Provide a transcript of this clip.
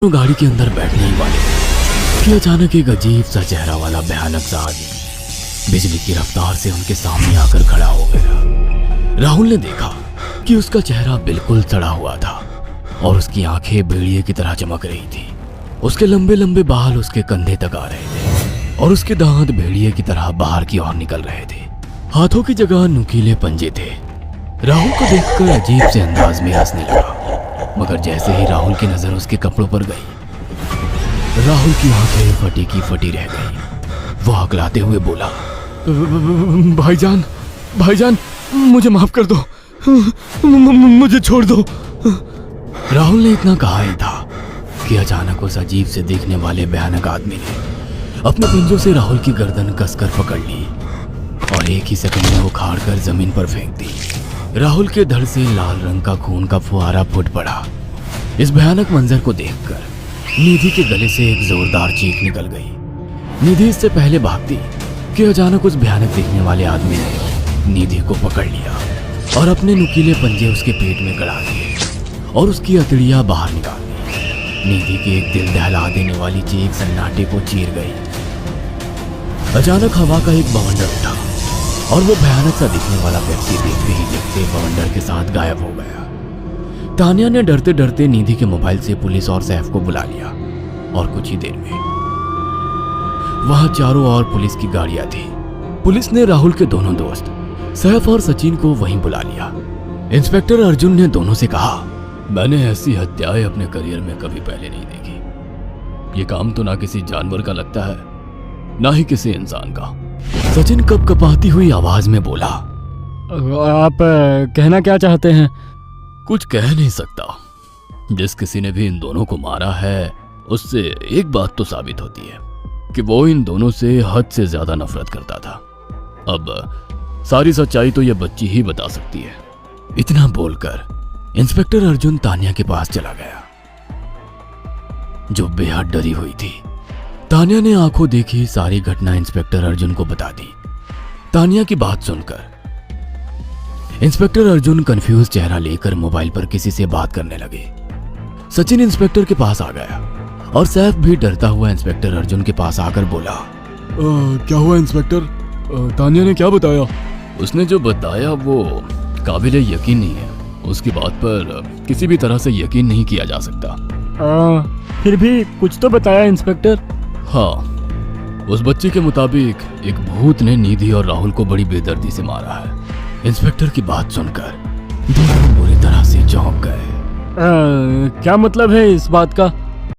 गाड़ी के अंदर बैठने ही वाले कि अचानक एक अजीब सा चेहरा वाला भयानक सा आदमी बिजली की रफ्तार से उनके सामने आकर खड़ा हो गया। राहुल ने देखा कि उसका चेहरा बिल्कुल सड़ा हुआ था और उसकी आंखें भेड़िए की तरह चमक रही थी। उसके लंबे लंबे बाल उसके कंधे तक आ रहे थे और उसके दांत भेड़िए की तरह बाहर की ओर निकल रहे थे। हाथों की जगह नुकीले पंजे थे। राहुल को देखकर अजीब से अंदाज में हंसने लगा, मगर जैसे ही राहुल की नजर उसके कपड़ों पर गई, राहुल की आंखें फटी की फटी रह गई। वो हकलाते हुए बोला, भाईजान भाईजान मुझे माफ कर दो, मुझे छोड़ दो। राहुल ने इतना कहा ही था कि अचानक उस अजीब से देखने वाले भयानक आदमी ने अपने पंजों से राहुल की गर्दन कसकर पकड़ ली और एक ही सेकंड में उखाड़ कर जमीन पर फेंक दी। राहुल के धड़ से लाल रंग का खून का फुहारा फूट पड़ा। इस भयानक मंजर को देखकर निधि के गले से एक जोरदार चीख निकल गई। निधि इससे पहले भागती कि अचानक उस भयानक दिखने वाले आदमी ने निधि को पकड़ लिया और अपने नुकीले पंजे उसके पेट में गड़ा दिए और उसकी अतड़ियां बाहर निकाल दी। निधि की एक दिल दहला देने वाली चीख सन्नाटे को चीर गई। अचानक हवा का एक बवंडर उठा और वो भयानक सा दिखने वाला व्यक्ति देखते ही देखते बवंडर के साथ गायब हो गया। तानिया ने डरते डरते निधि के मोबाइल से पुलिस और सैफ को बुला लिया और कुछ ही देर में वहां चारों ओर पुलिस की गाड़ियां थी। पुलिस ने राहुल के दोनों दोस्त सैफ और सचिन को वहीं बुला लिया। इंस्पेक्टर अर्जुन ने दोनों से कहा, मैंने ऐसी हत्याएं अपने करियर में कभी पहले नहीं देखी। ये काम तो ना किसी जानवर का लगता है, ना ही किसी इंसान का। सचिन कपकपाती हुई आवाज में बोला, आप कहना क्या चाहते हैं? कुछ कह नहीं सकता। जिस किसी ने भी इन दोनों को मारा है उससे एक बात तो साबित होती है कि वो इन दोनों से हद से ज्यादा नफरत करता था। अब सारी सच्चाई तो यह बच्ची ही बता सकती है। इतना बोलकर इंस्पेक्टर अर्जुन तानिया के पास चला गया, जो बेहद डरी हुई थी। तानिया ने आंखों देखी सारी घटना इंस्पेक्टर अर्जुन को बता दी। तानिया की बात सुनकर इंस्पेक्टर अर्जुन कंफ्यूज चेहरा लेकर मोबाइल पर किसी से बात करने लगे। सचिन इंस्पेक्टर के पास आ गया और सैफ भी डरता हुआ इंस्पेक्टर अर्जुन के पास आकर बोला, क्या हुआ इंस्पेक्टर? तानिया ने क्या बताया? उसने जो बताया वो काबिले यकीन नहीं है। उसकी बात पर किसी भी तरह से यकीन नहीं किया जा सकता। फिर भी कुछ तो बताया इंस्पेक्टर। हाँ, उस बच्चे के मुताबिक एक भूत ने निधि और राहुल को बड़ी बेदर्दी से मारा है। इंस्पेक्टर की बात सुनकर दोनों बुरी तरह से चौंक गए। क्या मतलब है इस बात का?